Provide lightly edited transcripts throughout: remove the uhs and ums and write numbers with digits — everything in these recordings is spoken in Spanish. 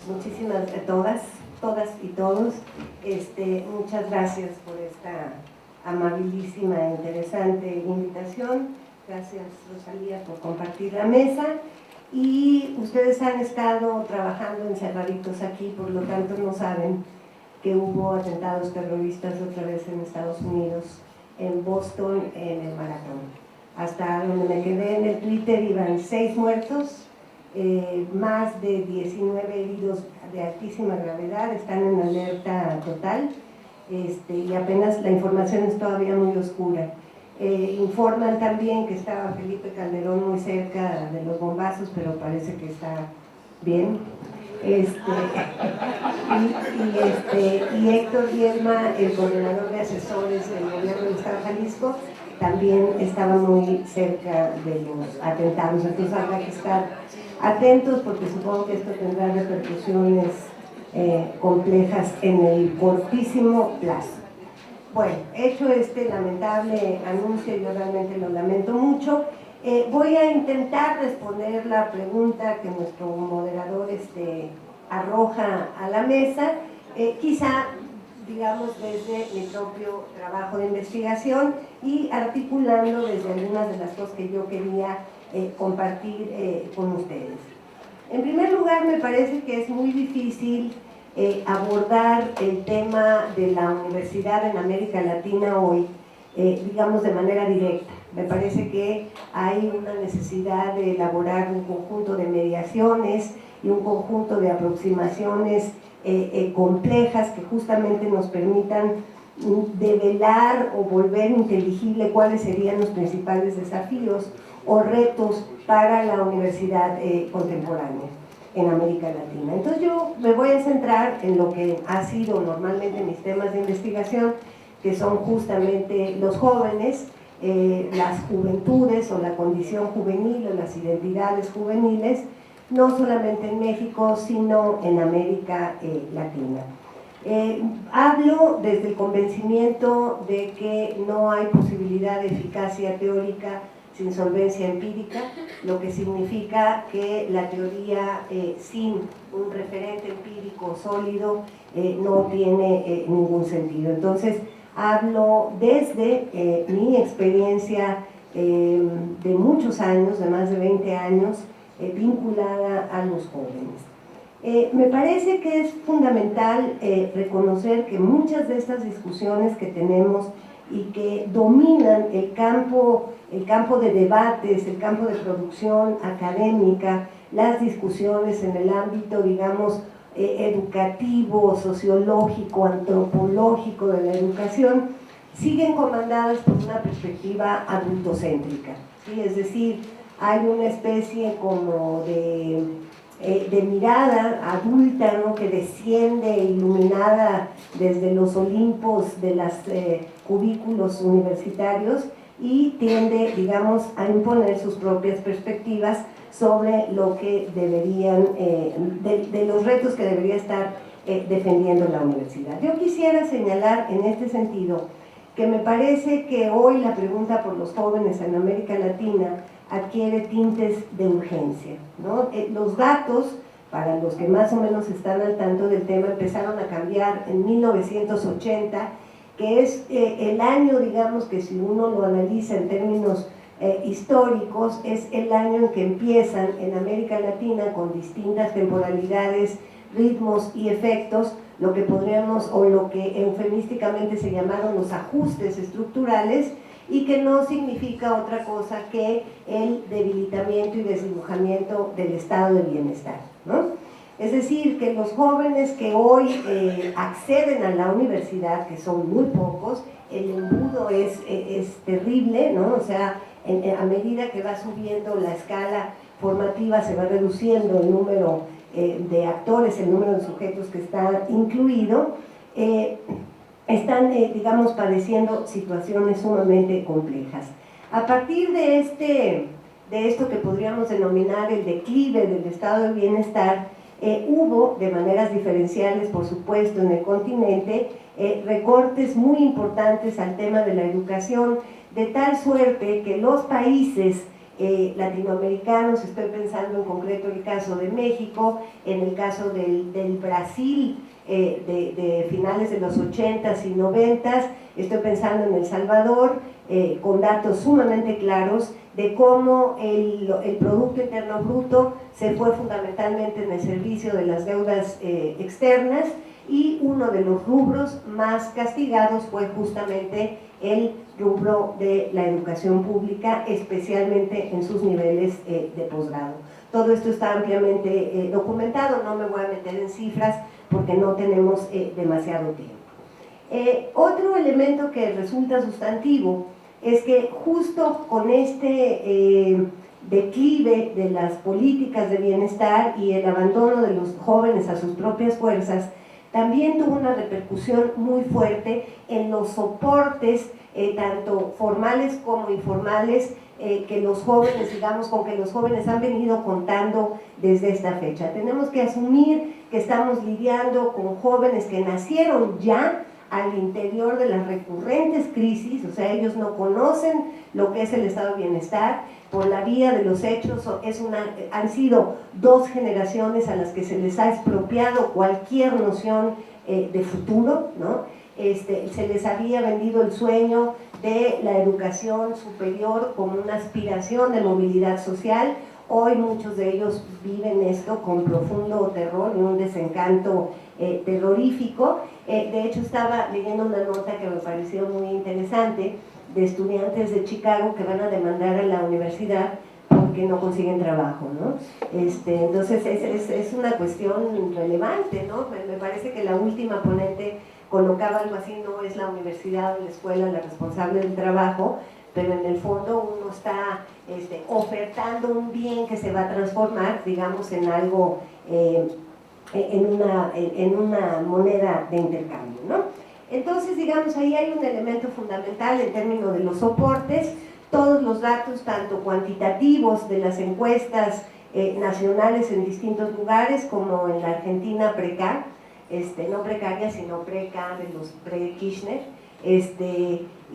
Muchísimas, todas y todos, muchas gracias por esta amabilísima e interesante invitación. Gracias, Rosalía, por compartir la mesa. Y ustedes han estado trabajando encerraditos aquí, por lo tanto no saben que hubo atentados terroristas otra vez en Estados Unidos, en Boston, en el Maratón. Hasta donde me quedé en el Twitter iban 6 muertos, más de 19 heridos de altísima gravedad, están en alerta total, y apenas la información es todavía muy oscura. Informan también que estaba Felipe Calderón muy cerca de los bombazos, pero parece que está bien. Y Héctor Diezma, el coordinador de asesores del gobierno del Estado de Jalisco, también estaba muy cerca de los atentados. Entonces habrá que estar atentos porque supongo que esto tendrá repercusiones complejas en el cortísimo plazo. Bueno, hecho este lamentable anuncio, yo realmente lo lamento mucho, voy a intentar responder la pregunta que nuestro moderador arroja a la mesa, quizá, digamos, desde mi propio trabajo de investigación y articulando desde algunas de las cosas que yo quería compartir con ustedes. En primer lugar, me parece que es muy difícil abordar el tema de la universidad en América Latina hoy, digamos, de manera directa. Me parece que hay una necesidad de elaborar un conjunto de mediaciones y un conjunto de aproximaciones complejas que justamente nos permitan develar o volver inteligible cuáles serían los principales desafíos o retos para la universidad contemporánea en América Latina. Entonces yo me voy a centrar en lo que ha sido normalmente mis temas de investigación, que son justamente los jóvenes, las juventudes o la condición juvenil o las identidades juveniles, no solamente en México, sino en América Latina. Hablo desde el convencimiento de que no hay posibilidad de eficacia teórica sin solvencia empírica, lo que significa que la teoría sin un referente empírico sólido no tiene ningún sentido. Entonces, hablo desde mi experiencia de muchos años, de más de 20 años, vinculada a los jóvenes. Me parece que es fundamental reconocer que muchas de estas discusiones que tenemos y que dominan el campo de debates, el campo de producción académica, las discusiones en el ámbito, digamos, educativo, sociológico, antropológico de la educación, siguen comandadas por una perspectiva adultocéntrica, ¿sí? Es decir, hay una especie como de mirada adulta, ¿no?, que desciende iluminada desde los Olimpos de los cubículos universitarios y tiende, digamos, a imponer sus propias perspectivas sobre lo que deberían, de los retos que debería estar defendiendo la universidad. Yo quisiera señalar en este sentido que me parece que hoy la pregunta por los jóvenes en América Latina adquiere tintes de urgencia, ¿no? Los datos, para los que más o menos están al tanto del tema, empezaron a cambiar en 1980, que es el año, digamos, que si uno lo analiza en términos históricos, es el año en que empiezan en América Latina, con distintas temporalidades, ritmos y efectos, lo que podríamos, o lo que eufemísticamente se llamaron los ajustes estructurales, y que no significa otra cosa que el debilitamiento y desdibujamiento del estado de bienestar, ¿no? Es decir, que los jóvenes que hoy acceden a la universidad, que son muy pocos, el embudo es terrible, ¿no? O sea, a medida que va subiendo la escala formativa se va reduciendo el número de actores, el número de sujetos que está incluido, están, digamos, padeciendo situaciones sumamente complejas. A partir de esto que podríamos denominar el declive del estado de bienestar, hubo, de maneras diferenciales, por supuesto, en el continente, recortes muy importantes al tema de la educación, de tal suerte que los países latinoamericanos. Estoy pensando en concreto el caso de México, en el caso del Brasil, de finales de los 80s y 90s, estoy pensando en El Salvador, con datos sumamente claros de cómo el Producto Interno Bruto se fue fundamentalmente en el servicio de las deudas externas, y uno de los rubros más castigados fue justamente el rubro de la educación pública, especialmente en sus niveles de posgrado. Todo esto está ampliamente documentado, no me voy a meter en cifras porque no tenemos demasiado tiempo. Otro elemento que resulta sustantivo es que justo con este declive de las políticas de bienestar y el abandono de los jóvenes a sus propias fuerzas, también tuvo una repercusión muy fuerte en los soportes, tanto formales como informales, que los jóvenes, digamos, con que los jóvenes han venido contando desde esta fecha. Tenemos que asumir que estamos lidiando con jóvenes que nacieron ya al interior de las recurrentes crisis, o sea, ellos no conocen lo que es el estado de bienestar. Por la vía de los hechos, han sido 2 generaciones a las que se les ha expropiado cualquier noción de futuro, ¿no? Se les había vendido el sueño de la educación superior como una aspiración de movilidad social. Hoy muchos de ellos viven esto con profundo terror y un desencanto terrorífico. De hecho, estaba leyendo una nota que me pareció muy interesante, de estudiantes de Chicago que van a demandar a la universidad porque no consiguen trabajo, ¿no? Entonces es una cuestión relevante, ¿no? Me parece que la última ponente colocaba algo así: no es la universidad o la escuela la responsable del trabajo, pero en el fondo uno está ofertando un bien que se va a transformar, digamos, en algo, en una moneda de intercambio, ¿no? Entonces, digamos, ahí hay un elemento fundamental en términos de los soportes. Todos los datos, tanto cuantitativos de las encuestas nacionales en distintos lugares, como en la Argentina preca, no precaria, sino preca de los pre-Kirchner,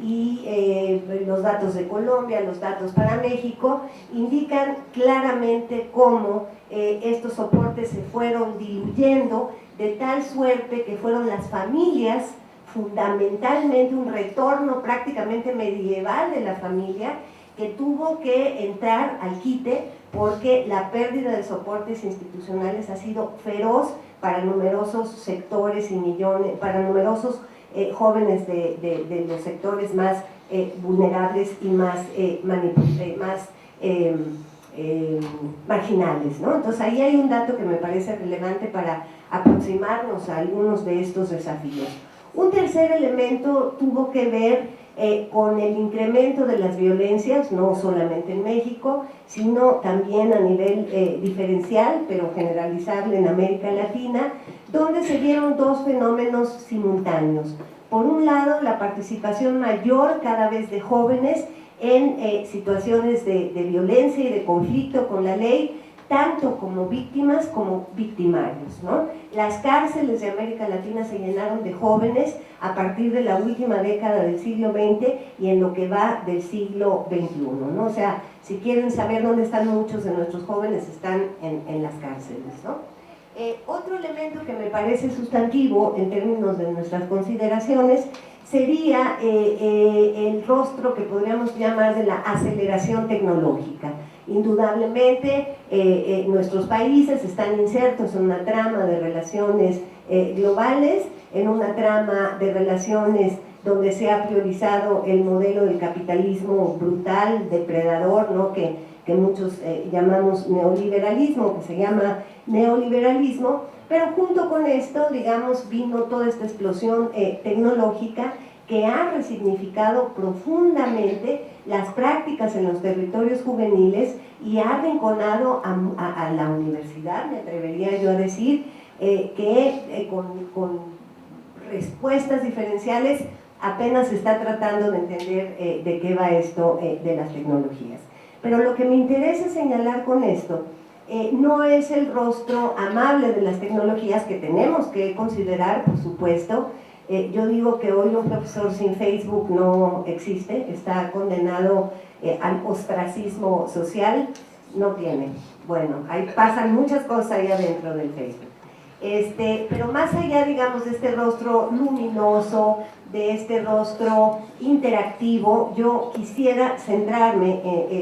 y los datos de Colombia, los datos para México, indican claramente cómo estos soportes se fueron diluyendo, de tal suerte que fueron las familias, fundamentalmente un retorno prácticamente medieval de la familia, que tuvo que entrar al quite porque la pérdida de soportes institucionales ha sido feroz para numerosos sectores y millones, para numerosos jóvenes de los sectores más vulnerables y más marginales, ¿no? Entonces ahí hay un dato que me parece relevante para aproximarnos a algunos de estos desafíos. Un tercer elemento tuvo que ver con el incremento de las violencias, no solamente en México, sino también a nivel diferencial, pero generalizable en América Latina, donde se dieron 2 fenómenos simultáneos. Por un lado, la participación mayor cada vez de jóvenes en situaciones de violencia y de conflicto con la ley, tanto como víctimas como victimarios, ¿no? Las cárceles de América Latina se llenaron de jóvenes a partir de la última década del siglo XX y en lo que va del siglo XXI, ¿no? O sea, si quieren saber dónde están muchos de nuestros jóvenes, están en las cárceles, ¿no? Otro elemento que me parece sustantivo en términos de nuestras consideraciones sería el rostro que podríamos llamar de la aceleración tecnológica. Indudablemente nuestros países están insertos en una trama de relaciones globales, en una trama de relaciones donde se ha priorizado el modelo del capitalismo brutal, depredador, ¿no? que muchos llamamos neoliberalismo, que se llama neoliberalismo, pero junto con esto, digamos, vino toda esta explosión tecnológica que ha resignificado profundamente las prácticas en los territorios juveniles y ha arrinconado a la universidad, me atrevería yo a decir, que con respuestas diferenciales apenas se está tratando de entender de qué va esto de las tecnologías. Pero lo que me interesa señalar con esto no es el rostro amable de las tecnologías, que tenemos que considerar, por supuesto, Yo digo que hoy un profesor sin Facebook no existe, está condenado al ostracismo social, no tiene. Bueno, ahí pasan muchas cosas ahí adentro del Facebook. Pero más allá, digamos, de este rostro luminoso, de este rostro interactivo, yo quisiera centrarme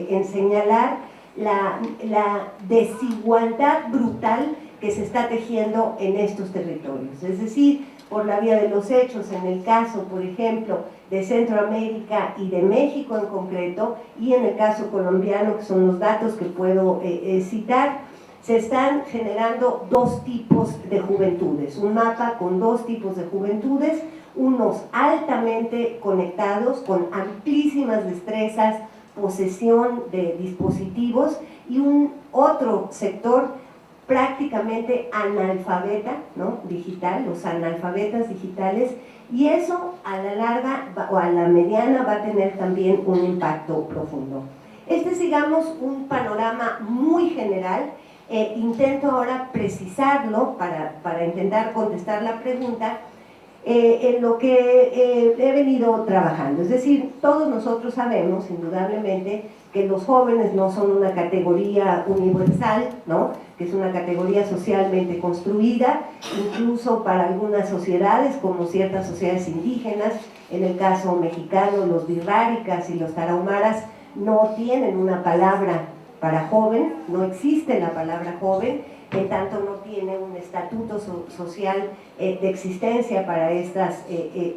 en señalar la desigualdad brutal que se está tejiendo en estos territorios. Es decir, por la vía de los hechos, en el caso, por ejemplo, de Centroamérica y de México en concreto, y en el caso colombiano, que son los datos que puedo citar, se están generando dos tipos de juventudes, un mapa con dos tipos de juventudes, unos altamente conectados, con amplísimas destrezas, posesión de dispositivos, y un otro sector prácticamente analfabeta, ¿no? Digital, los analfabetas digitales, y eso a la larga o a la mediana va a tener también un impacto profundo. Este es, digamos, un panorama muy general. Intento ahora precisarlo para intentar contestar la pregunta en lo que he venido trabajando. Es decir, todos nosotros sabemos, indudablemente, que los jóvenes no son una categoría universal, ¿no? Que es una categoría socialmente construida, incluso para algunas sociedades, como ciertas sociedades indígenas, en el caso mexicano, los birráricas y los tarahumaras no tienen una palabra para joven, no existe la palabra joven, en tanto no tiene un estatuto social de existencia para estas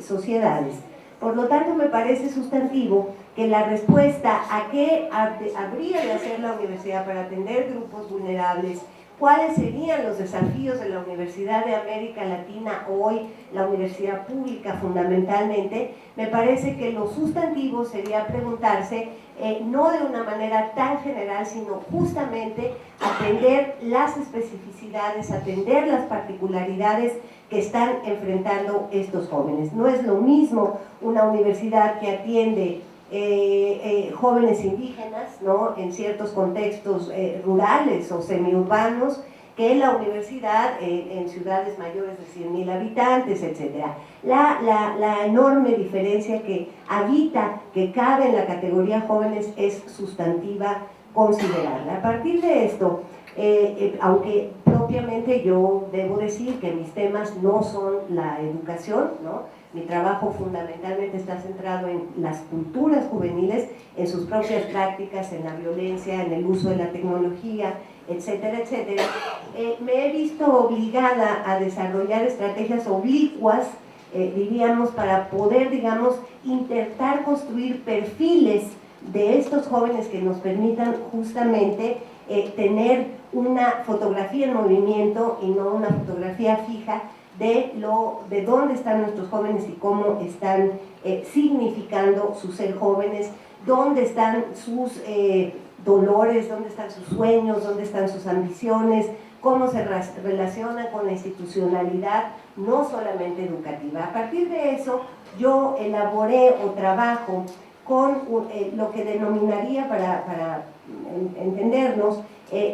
sociedades. Por lo tanto, me parece sustantivo que la respuesta a qué habría de hacer la universidad para atender grupos vulnerables, cuáles serían los desafíos de la Universidad de América Latina hoy, la universidad pública fundamentalmente, me parece que lo sustantivo sería preguntarse no de una manera tan general, sino justamente atender las especificidades, atender las particularidades que están enfrentando estos jóvenes. No es lo mismo una universidad que atiende jóvenes indígenas, ¿no? En ciertos contextos rurales o semiurbanos, que la universidad en ciudades mayores de 100.000 habitantes, etc. La enorme diferencia que habita, que cabe en la categoría jóvenes, es sustantiva considerable. A partir de esto, aunque propiamente yo debo decir que mis temas no son la educación, ¿no? Mi trabajo fundamentalmente está centrado en las culturas juveniles, en sus propias prácticas, en la violencia, en el uso de la tecnología, etcétera, etcétera. Me he visto obligada a desarrollar estrategias oblicuas, diríamos, para poder, digamos, intentar construir perfiles de estos jóvenes que nos permitan justamente tener una fotografía en movimiento y no una fotografía fija de dónde están nuestros jóvenes y cómo están significando su ser jóvenes, dónde están sus dolores, dónde están sus sueños, dónde están sus ambiciones, cómo se relacionan con la institucionalidad, no solamente educativa. A partir de eso, yo elaboré o trabajo con lo que denominaría, para entendernos,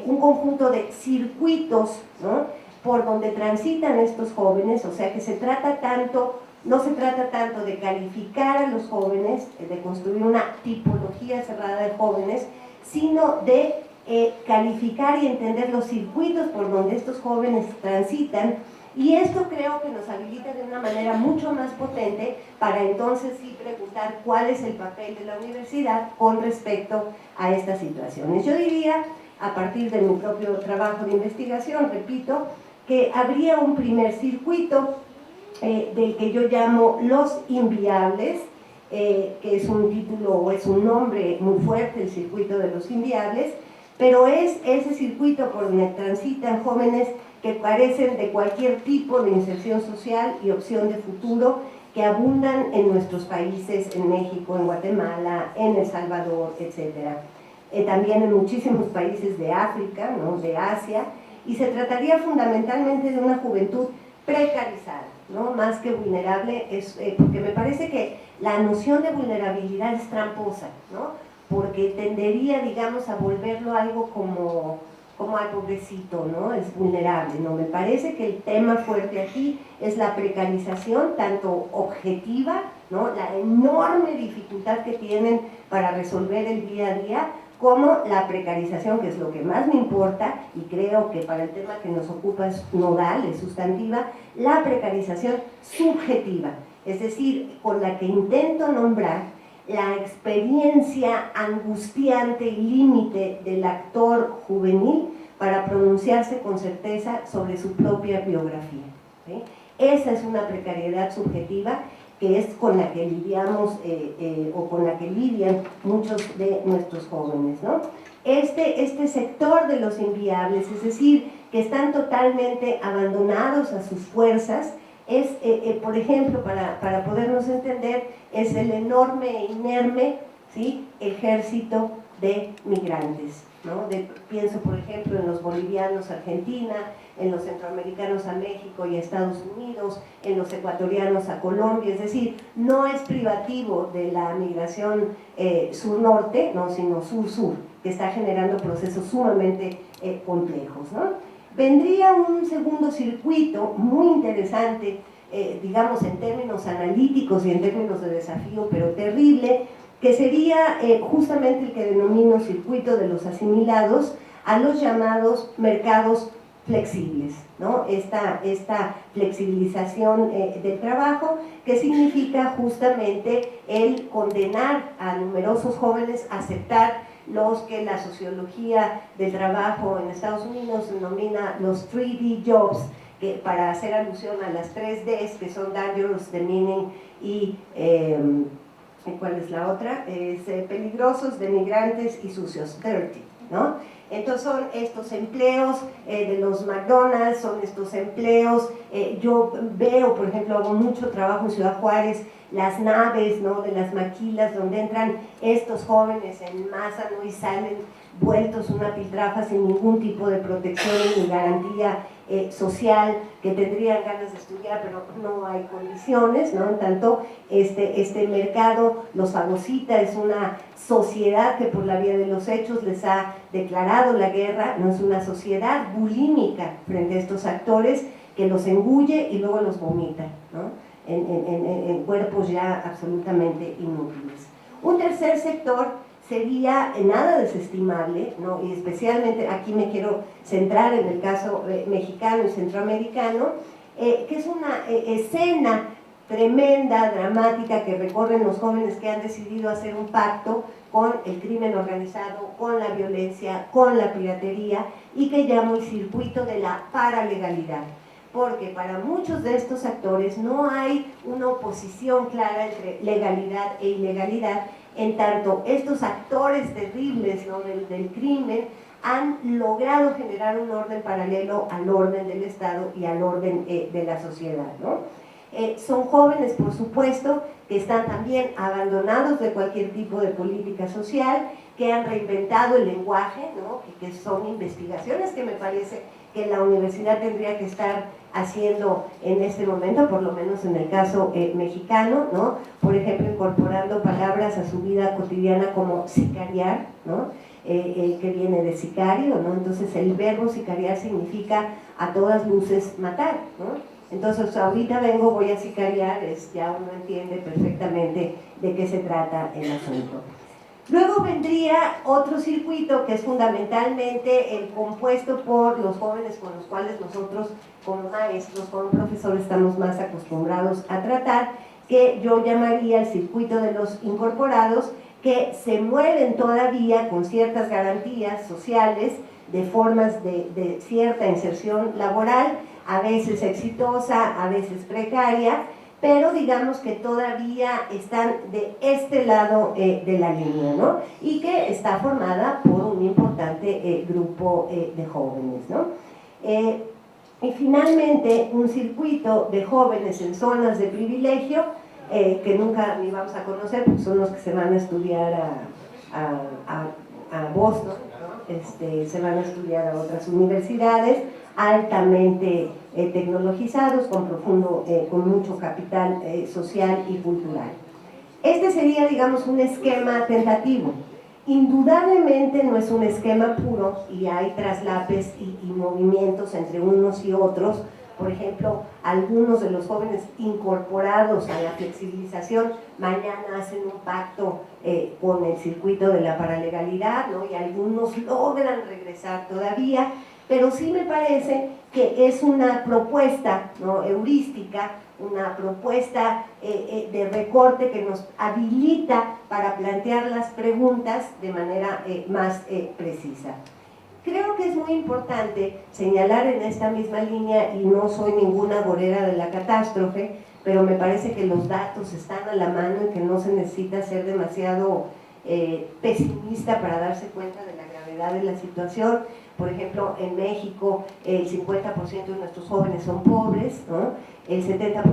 un conjunto de circuitos, ¿no? Por donde transitan estos jóvenes, o sea que no se trata tanto de calificar a los jóvenes, de construir una tipología cerrada de jóvenes, sino de calificar y entender los circuitos por donde estos jóvenes transitan, y esto creo que nos habilita de una manera mucho más potente para entonces sí preguntar cuál es el papel de la universidad con respecto a estas situaciones. Yo diría, a partir de mi propio trabajo de investigación, repito, que habría un primer circuito del que yo llamo los inviables, que es un título o es un nombre muy fuerte, el circuito de los inviables, pero es ese circuito por donde transitan jóvenes que carecen de cualquier tipo de inserción social y opción de futuro, que abundan en nuestros países, en México, en Guatemala, en El Salvador, etc. También en muchísimos países de África, ¿no? De Asia, y se trataría fundamentalmente de una juventud precarizada, ¿no? Más que vulnerable, porque me parece que la noción de vulnerabilidad es tramposa, ¿no? Porque tendería, digamos, a volverlo algo como como al pobrecito, ¿no? Es vulnerable, ¿no? Me parece que el tema fuerte aquí es la precarización, tanto objetiva, ¿no? La enorme dificultad que tienen para resolver el día a día, como la precarización, que es lo que más me importa, y creo que para el tema que nos ocupa es nodal, es sustantiva, la precarización subjetiva, es decir, con la que intento nombrar la experiencia angustiante y límite del actor juvenil para pronunciarse con certeza sobre su propia biografía, ¿sí? Esa es una precariedad subjetiva que es con la que lidiamos o con la que lidian muchos de nuestros jóvenes, ¿no? Este sector de los inviables, es decir, que están totalmente abandonados a sus fuerzas, es, por ejemplo, para podernos entender, es el enorme e inerme, ¿sí?, ejército de migrantes, ¿no? Pienso, por ejemplo, en los bolivianos a Argentina, en los centroamericanos a México y a Estados Unidos, en los ecuatorianos a Colombia, es decir, no es privativo de la migración sur-norte, ¿no?, sino sur-sur, que está generando procesos sumamente complejos, ¿no? Vendría un segundo circuito muy interesante, digamos en términos analíticos y en términos de desafío, pero terrible, que sería justamente el que denomino circuito de los asimilados a los llamados mercados flexibles, ¿no? Esta flexibilización del trabajo, que significa justamente el condenar a numerosos jóvenes a aceptar los que la sociología del trabajo en Estados Unidos denomina los 3D jobs, que para hacer alusión a las 3Ds, que son dangerous, demeaning y ¿cuál es la otra? Es peligrosos, denigrantes y sucios, dirty, ¿no? Entonces son estos empleos de los McDonald's, son estos empleos, yo veo, por ejemplo, hago mucho trabajo en Ciudad Juárez, las naves, ¿no?, de las maquilas donde entran estos jóvenes en masa, ¿no?, y salen vueltos una piltrafa sin ningún tipo de protección ni garantía social, que tendrían ganas de estudiar pero no hay condiciones, ¿no? En tanto este mercado los fagocita, es una sociedad que por la vía de los hechos les ha declarado la guerra, no, es una sociedad bulímica frente a estos actores que los engulle y luego los vomita, ¿no?, en cuerpos ya absolutamente inútiles. Un tercer sector sería nada desestimable, ¿no?, y especialmente aquí me quiero centrar en el caso mexicano y centroamericano, que es una escena tremenda, dramática, que recorren los jóvenes que han decidido hacer un pacto con el crimen organizado, con la violencia, con la piratería, y que llamo el circuito de la paralegalidad. Porque para muchos de estos actores no hay una oposición clara entre legalidad e ilegalidad, en tanto estos actores terribles, ¿no?, del crimen han logrado generar un orden paralelo al orden del Estado y al orden de la sociedad, ¿no? Son jóvenes, por supuesto, que están también abandonados de cualquier tipo de política social, que han reinventado el lenguaje, ¿no?, que son investigaciones que me parece que la universidad tendría que estar haciendo en este momento, por lo menos en el caso mexicano, ¿no? Por ejemplo, incorporando palabras a su vida cotidiana como sicariar, ¿no?, que viene de sicario, ¿no? Entonces el verbo sicariar significa a todas luces matar, ¿no? Entonces ahorita vengo, voy a sicariar, ya uno entiende perfectamente de qué se trata el asunto. Luego vendría otro circuito que es fundamentalmente el compuesto por los jóvenes con los cuales nosotros como maestros, como profesores estamos más acostumbrados a tratar, que yo llamaría el circuito de los incorporados, que se mueven todavía con ciertas garantías sociales, de formas de cierta inserción laboral, a veces exitosa, a veces precaria, pero digamos que todavía están de este lado de la línea, ¿no? Y que está formada por un importante grupo de jóvenes, ¿no? Y finalmente un circuito de jóvenes en zonas de privilegio, que nunca ni vamos a conocer porque son los que se van a estudiar a Boston, ¿no? Se van a estudiar a otras universidades altamente tecnologizados, con mucho capital social y cultural. Este sería, digamos, un esquema tentativo. Indudablemente no es un esquema puro y hay traslapes y movimientos entre unos y otros. Por ejemplo, algunos de los jóvenes incorporados a la flexibilización mañana hacen un pacto con el circuito de la paralegalidad, ¿no? Y algunos logran regresar todavía, pero sí me parece que es una propuesta, ¿no?, heurística, una propuesta de recorte que nos habilita para plantear las preguntas de manera más precisa. Creo que es muy importante señalar en esta misma línea, y no soy ninguna agorera de la catástrofe, pero me parece que los datos están a la mano y que no se necesita ser demasiado pesimista para darse cuenta de la gravedad de la situación. Por ejemplo, en México el 50% de nuestros jóvenes son pobres, ¿no? El 70%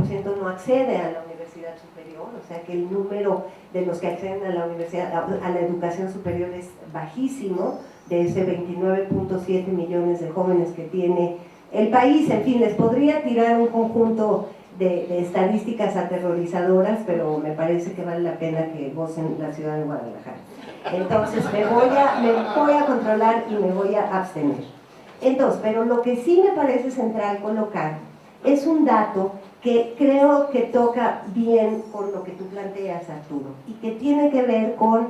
no accede a la universidad superior, o sea que el número de los que acceden a la universidad, a la educación superior es bajísimo, de ese 29.7 millones de jóvenes que tiene el país. En fin, les podría tirar un conjunto de estadísticas aterrorizadoras, pero me parece que vale la pena que gocen la ciudad de Guadalajara. Entonces me voy a controlar y me voy a abstener. Entonces, pero lo que sí me parece central colocar es un dato que creo que toca bien con lo que tú planteas, Arturo, y que tiene que ver con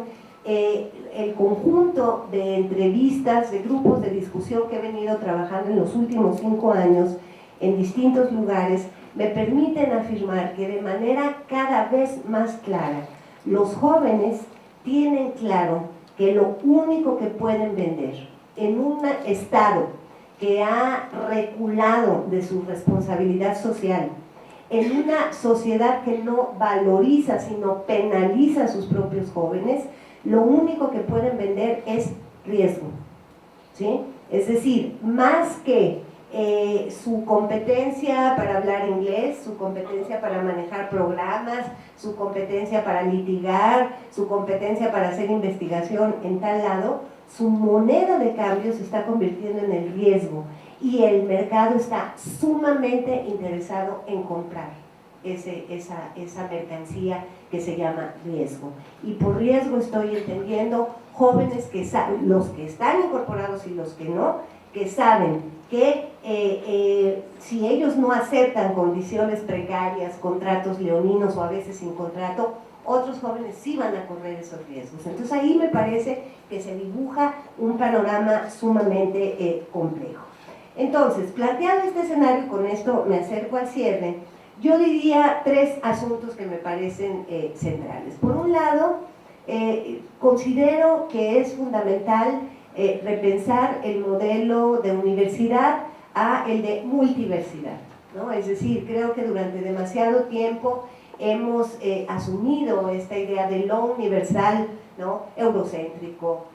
el conjunto de entrevistas, de grupos de discusión que he venido trabajando en los últimos 5 años en distintos lugares, me permiten afirmar que de manera cada vez más clara, los jóvenes tienen claro que lo único que pueden vender en un Estado que ha reculado de su responsabilidad social, en una sociedad que no valoriza sino penaliza a sus propios jóvenes, lo único que pueden vender es riesgo, ¿sí? Es decir, más que su competencia para hablar inglés, su competencia para manejar programas, su competencia para litigar, su competencia para hacer investigación en tal lado, su moneda de cambio se está convirtiendo en el riesgo y el mercado está sumamente interesado en comprar esa mercancía que se llama riesgo. Y por riesgo estoy entendiendo jóvenes que saben, los que están incorporados y los que no, que saben que si ellos no aceptan condiciones precarias, contratos leoninos o a veces sin contrato, otros jóvenes sí van a correr esos riesgos. Entonces ahí me parece que se dibuja un panorama sumamente complejo. Entonces, planteado este escenario, con esto me acerco al cierre, yo diría 3 asuntos que me parecen centrales. Por un lado, considero que es fundamental repensar el modelo de universidad a el de multiversidad, ¿no? Es decir, creo que durante demasiado tiempo hemos asumido esta idea de lo universal, ¿no?, eurocéntrico,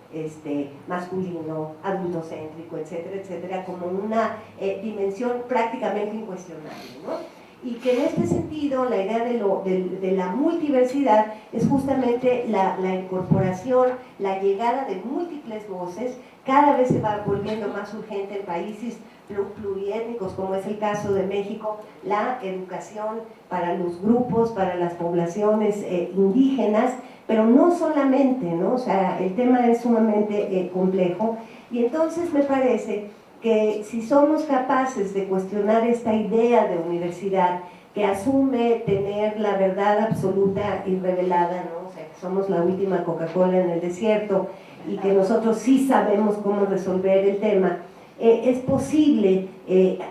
masculino, adultocéntrico, etcétera, etcétera, como una dimensión prácticamente incuestionable, ¿no? Y que en este sentido la idea de la multiversidad es justamente la incorporación, la llegada de múltiples voces. Cada vez se va volviendo más urgente en países pluriétnicos, como es el caso de México, la educación para los grupos, para las poblaciones indígenas, pero no solamente, ¿no? O sea, el tema es sumamente complejo, y entonces me parece que si somos capaces de cuestionar esta idea de universidad que asume tener la verdad absoluta y revelada, ¿no? O sea, que somos la última Coca-Cola en el desierto y que nosotros sí sabemos cómo resolver el tema, es posible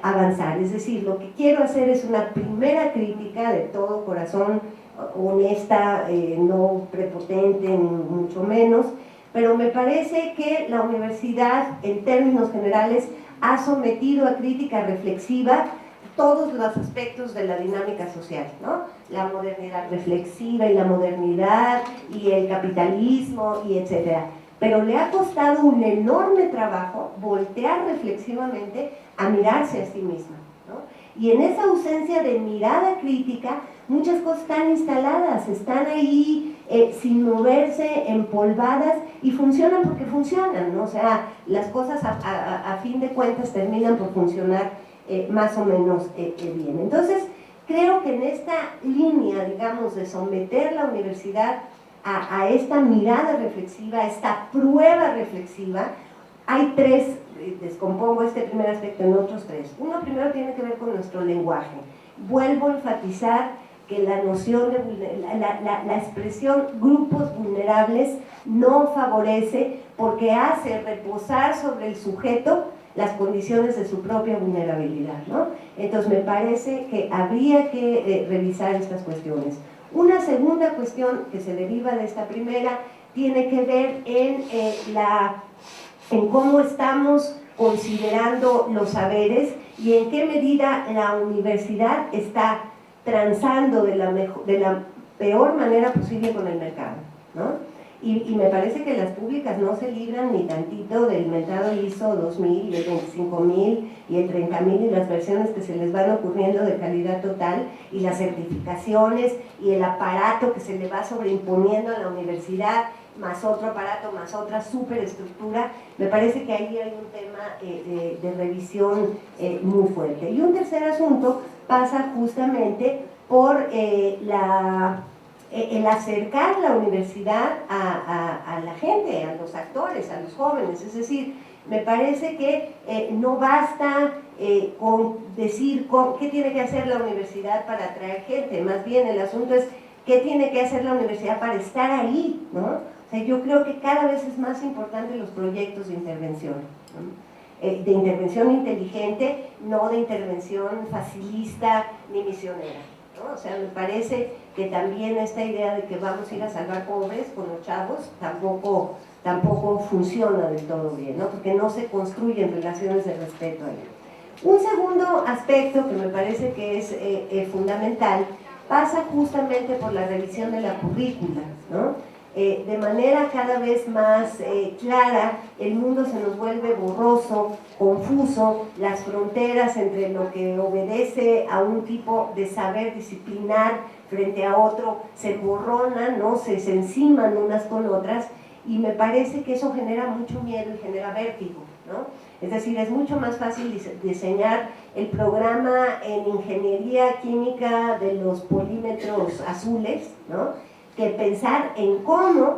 avanzar. Es decir, lo que quiero hacer es una primera crítica de todo corazón, honesta, no prepotente ni mucho menos, pero me parece que la universidad, en términos generales, ha sometido a crítica reflexiva todos los aspectos de la dinámica social, ¿no? La modernidad reflexiva y la modernidad y el capitalismo y etcétera. Pero le ha costado un enorme trabajo voltear reflexivamente a mirarse a sí misma, ¿no? Y en esa ausencia de mirada crítica, muchas cosas están instaladas, están ahí sin moverse, empolvadas, y funcionan porque funcionan, ¿no? O sea, las cosas a fin de cuentas terminan por funcionar más o menos bien. Entonces, creo que en esta línea, digamos, de someter la universidad a esta mirada reflexiva, a esta prueba reflexiva. Hay tres, descompongo este primer aspecto en otros tres. Uno primero tiene que ver con nuestro lenguaje. Vuelvo a enfatizar que la noción de la expresión grupos vulnerables no favorece, porque hace reposar sobre el sujeto las condiciones de su propia vulnerabilidad, ¿no? Entonces me parece que habría que revisar estas cuestiones. Una segunda cuestión que se deriva de esta primera tiene que ver en cómo estamos considerando los saberes y en qué medida la universidad está transando de la peor manera posible con el mercado, ¿no? Y me parece que las públicas no se libran ni tantito del mentado ISO 2000, el 25000 y el 30000 y las versiones que se les van ocurriendo de calidad total, y las certificaciones y el aparato que se le va sobreimponiendo a la universidad, más otro aparato, más otra superestructura. Me parece que ahí hay un tema de revisión muy fuerte. Y un tercer asunto pasa justamente por el acercar la universidad a la gente, a los actores, a los jóvenes. Es decir, me parece que no basta con decir qué tiene que hacer la universidad para atraer gente, más bien el asunto es qué tiene que hacer la universidad para estar ahí, ¿no? O sea, yo creo que cada vez es más importante los proyectos de intervención, ¿no? De intervención inteligente, no de intervención facilista ni misionera, ¿no? O sea, me parece que también esta idea de que vamos a ir a salvar pobres con los chavos tampoco funciona del todo bien, ¿no? Porque no se construyen relaciones de respeto ahí. Un segundo aspecto que me parece que es fundamental pasa justamente por la revisión de la currícula, ¿no? De manera cada vez más clara, el mundo se nos vuelve borroso, confuso, las fronteras entre lo que obedece a un tipo de saber disciplinar frente a otro se borronan, ¿no? Se enciman unas con otras, y me parece que eso genera mucho miedo y genera vértigo, ¿no? Es decir, es mucho más fácil diseñar el programa en ingeniería química de los polímetros azules, ¿no?, que pensar en cómo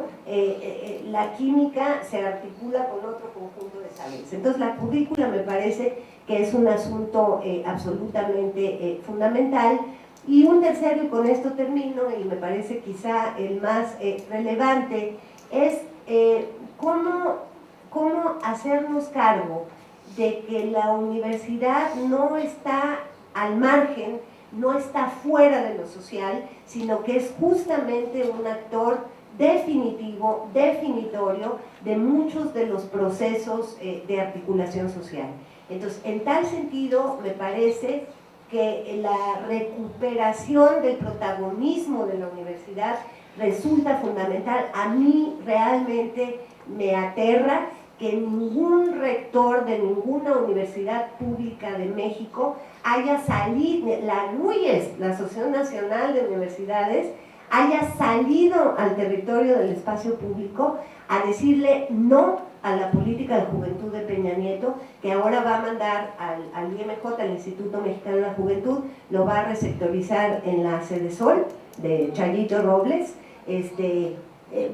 la química se articula con otro conjunto de saberes. Entonces la currícula me parece que es un asunto absolutamente fundamental. Y un tercero, y con esto termino, y me parece quizá el más relevante, es cómo hacernos cargo de que la universidad no está al margen, no está fuera de lo social, sino que es justamente un actor definitivo, definitorio de muchos de los procesos de articulación social. Entonces, en tal sentido, me parece que la recuperación del protagonismo de la universidad resulta fundamental. A mí realmente me aterra que ningún rector de ninguna universidad pública de México haya salido, la NUYES, la Asociación Nacional de Universidades, haya salido al territorio del espacio público a decirle no a la política de juventud de Peña Nieto, que ahora va a mandar al IMJ, al Instituto Mexicano de la Juventud, lo va a resectorizar en la Sedesol de Chayito Robles,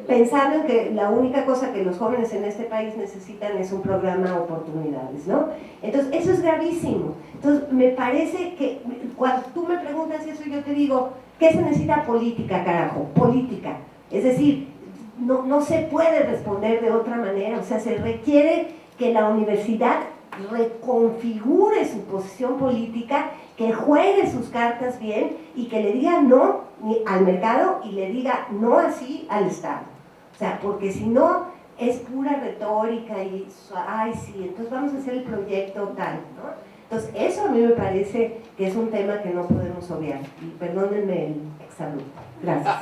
pensando en que la única cosa que los jóvenes en este país necesitan es un programa de oportunidades, ¿no? Entonces, eso es gravísimo. Entonces, me parece que cuando tú me preguntas eso, yo te digo, ¿qué se necesita? Política, carajo, política. Es decir, no se puede responder de otra manera. O sea, se requiere que la universidad reconfigure su posición política, que juegue sus cartas bien y que le diga no al mercado y le diga no así al Estado. O sea, porque si no es pura retórica y, ay sí, entonces vamos a hacer el proyecto tal, ¿no? Entonces eso a mí me parece que es un tema que no podemos obviar. Y perdónenme el exabrupto. Gracias.